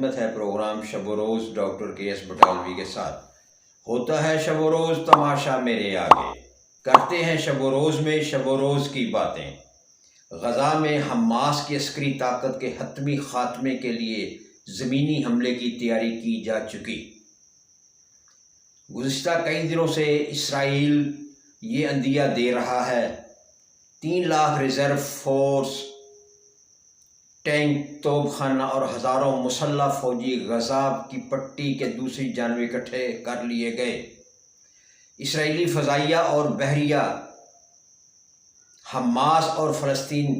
خدمت ہے پروگرام شب و روز ڈاکٹر کے ایس بٹالوی کے ساتھ۔ ہوتا ہے شب و روز تماشا میرے آگے، کرتے ہیں شب و روز میں شب و روز کی باتیں۔ غزہ میں حماس کی عسکری طاقت کے حتمی خاتمے کے لیے زمینی حملے کی تیاری کی جا چکی۔ گزشتہ کئی دنوں سے اسرائیل یہ عندیہ دے رہا ہے 3 لاکھ ریزرو فورس، ٹینک، توپ خانہ اور ہزاروں مسلح فوجی غزہ کی پٹی کے دوسری جانب اکٹھے کر لیے گئے۔ اسرائیلی فضائیہ اور بحریہ حماس اور فلسطین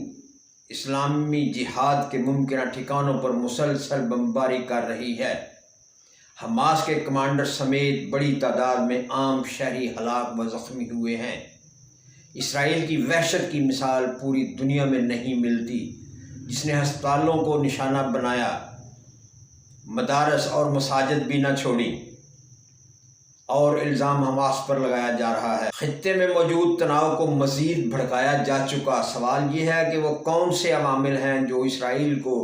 اسلامی جہاد کے ممکنہ ٹھکانوں پر مسلسل بمباری کر رہی ہے۔ حماس کے کمانڈر سمیت بڑی تعداد میں عام شہری ہلاک و زخمی ہوئے ہیں۔ اسرائیل کی وحشت کی مثال پوری دنیا میں نہیں ملتی، جس نے ہسپتالوں کو نشانہ بنایا، مدارس اور مساجد بھی نہ چھوڑی، اور الزام حماس پر لگایا جا رہا ہے۔ خطے میں موجود تناؤ کو مزید بھڑکایا جا چکا۔ سوال یہ ہے کہ وہ کون سے عوامل ہیں جو اسرائیل کو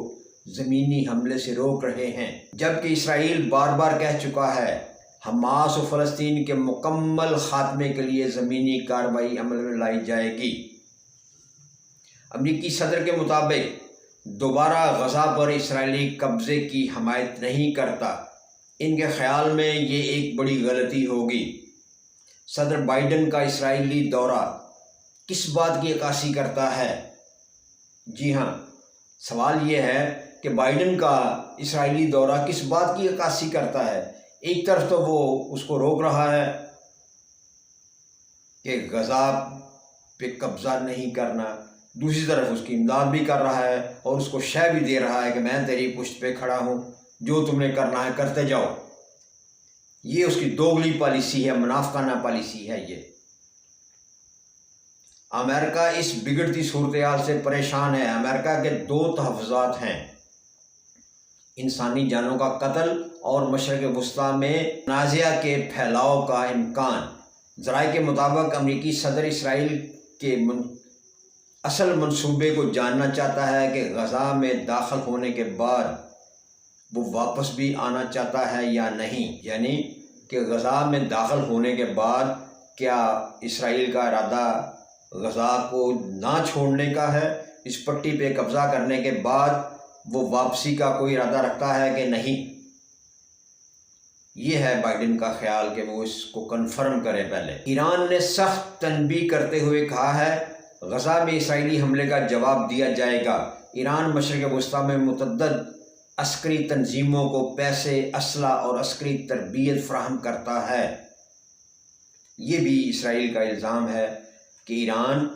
زمینی حملے سے روک رہے ہیں، جبکہ اسرائیل بار بار کہہ چکا ہے حماس و فلسطین کے مکمل خاتمے کے لیے زمینی کارروائی عمل میں لائی جائے گی۔ امریکی صدر کے مطابق دوبارہ غزہ پر اسرائیلی قبضے کی حمایت نہیں کرتا۔ ان کے خیال میں یہ ایک بڑی غلطی ہوگی۔ صدر بائیڈن کا اسرائیلی دورہ کس بات کی عکاسی کرتا ہے؟ جی ہاں، سوال یہ ہے کہ بائیڈن کا اسرائیلی دورہ کس بات کی عکاسی کرتا ہے؟ ایک طرف تو وہ اس کو روک رہا ہے کہ غزہ پہ قبضہ نہیں کرنا، دوسری طرف اس کی امداد بھی کر رہا ہے اور اس کو شے بھی دے رہا ہے کہ میں تیری پشت پہ کھڑا ہوں، جو تم نے کرنا ہے کرتے جاؤ۔ یہ اس کی دوگلی پالیسی ہے، منافقانہ پالیسی ہے۔ یہ امریکہ اس بگڑتی صورتحال سے پریشان ہے۔ امریکہ کے 2 تحفظات ہیں: انسانی جانوں کا قتل اور مشرق وسطیٰ میں تنازع کے پھیلاؤ کا امکان۔ ذرائع کے مطابق امریکی صدر اسرائیل کے اصل منصوبے کو جاننا چاہتا ہے کہ غزہ میں داخل ہونے کے بعد وہ واپس بھی آنا چاہتا ہے یا نہیں، یعنی کہ غزہ میں داخل ہونے کے بعد کیا اسرائیل کا ارادہ غزہ کو نہ چھوڑنے کا ہے، اس پٹی پہ قبضہ کرنے کے بعد وہ واپسی کا کوئی ارادہ رکھتا ہے کہ نہیں۔ یہ ہے بائیڈن کا خیال کہ وہ اس کو کنفرم کرے پہلے۔ ایران نے سخت تنبیہ کرتے ہوئے کہا ہے غزہ میں اسرائیلی حملے کا جواب دیا جائے گا۔ ایران مشرق وسطیٰ میں متعدد عسکری تنظیموں کو پیسے، اسلحہ اور عسکری تربیت فراہم کرتا ہے۔ یہ بھی اسرائیل کا الزام ہے کہ ایران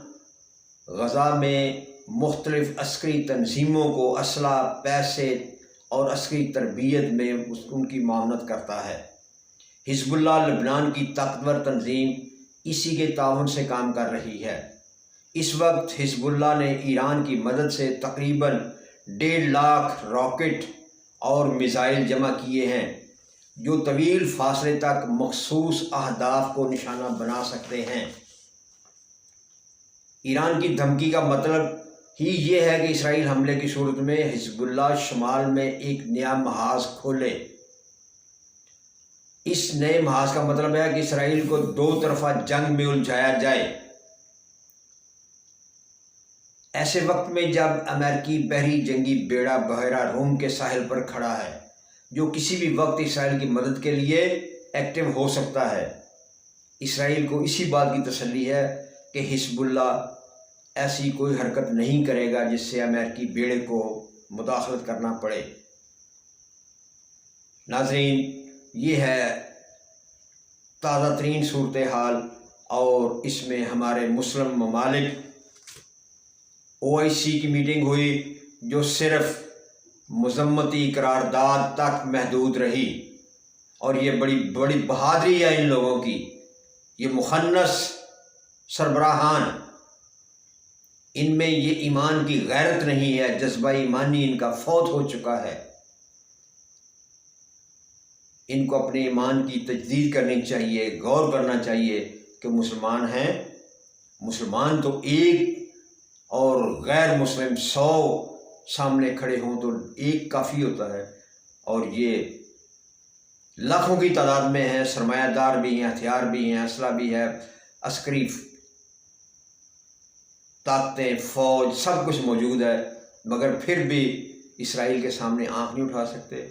غزہ میں مختلف عسکری تنظیموں کو اسلحہ، پیسے اور عسکری تربیت میں ان کی معاونت کرتا ہے۔ حزب اللہ لبنان کی طاقتور تنظیم اسی کے تعاون سے کام کر رہی ہے۔ اس وقت حزب اللہ نے ایران کی مدد سے تقریباً 1.5 لاکھ راکٹ اور میزائل جمع کیے ہیں، جو طویل فاصلے تک مخصوص اہداف کو نشانہ بنا سکتے ہیں۔ ایران کی دھمکی کا مطلب ہی یہ ہے کہ اسرائیل حملے کی صورت میں حزب اللہ شمال میں ایک نیا محاذ کھولے۔ اس نئے محاذ کا مطلب ہے کہ اسرائیل کو 2 طرفہ جنگ میں الجھایا جائے۔ ایسے وقت میں جب امریکی بحری جنگی بیڑا بحیرہ روم کے ساحل پر کھڑا ہے، جو کسی بھی وقت اسرائیل کی مدد کے لیے ایکٹیو ہو سکتا ہے، اسرائیل کو اسی بات کی تسلی ہے کہ حزب اللہ ایسی کوئی حرکت نہیں کرے گا جس سے امریکی بیڑے کو مداخلت کرنا پڑے۔ ناظرین، یہ ہے تازہ ترین صورتحال، اور اس میں ہمارے مسلم ممالک OIC کی میٹنگ ہوئی جو صرف مذمتی قرارداد تک محدود رہی، اور یہ بڑی بہادری ہے ان لوگوں کی۔ یہ مخنث سربراہان، ان میں یہ ایمان کی غیرت نہیں ہے، جذبہ ایمانی ان کا فوت ہو چکا ہے۔ ان کو اپنے ایمان کی تجدید کرنی چاہیے، غور کرنا چاہیے کہ مسلمان ہیں، مسلمان تو ایک اور غیر مسلم 100 سامنے کھڑے ہوں تو ایک کافی ہوتا ہے۔ اور یہ لاکھوں کی تعداد میں ہیں، سرمایہ دار بھی ہیں، ہتھیار بھی ہیں، اسلحہ بھی ہے، عسکری طاقتیں، فوج، سب کچھ موجود ہے، مگر پھر بھی اسرائیل کے سامنے آنکھ نہیں اٹھا سکتے،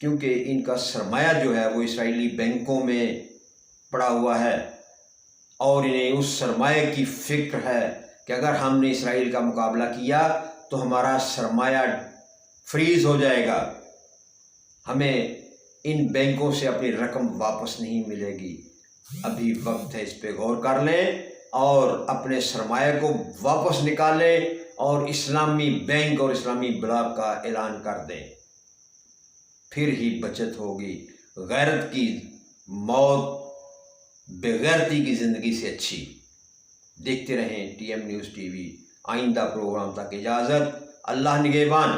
کیونکہ ان کا سرمایہ جو ہے وہ اسرائیلی بینکوں میں پڑا ہوا ہے، اور انہیں اس سرمایہ کی فکر ہے کہ اگر ہم نے اسرائیل کا مقابلہ کیا تو ہمارا سرمایہ فریز ہو جائے گا، ہمیں ان بینکوں سے اپنی رقم واپس نہیں ملے گی۔ ابھی وقت ہے، اس پہ غور کر لیں اور اپنے سرمایہ کو واپس نکالیں اور اسلامی بینک اور اسلامی بلاک کا اعلان کر دیں، پھر ہی بچت ہوگی۔ غیرت کی موت بغیرتی کی زندگی سے اچھی۔ دیکھتے رہیں TM نیوز TV۔ آئندہ پروگرام تک اجازت، اللہ نگہبان۔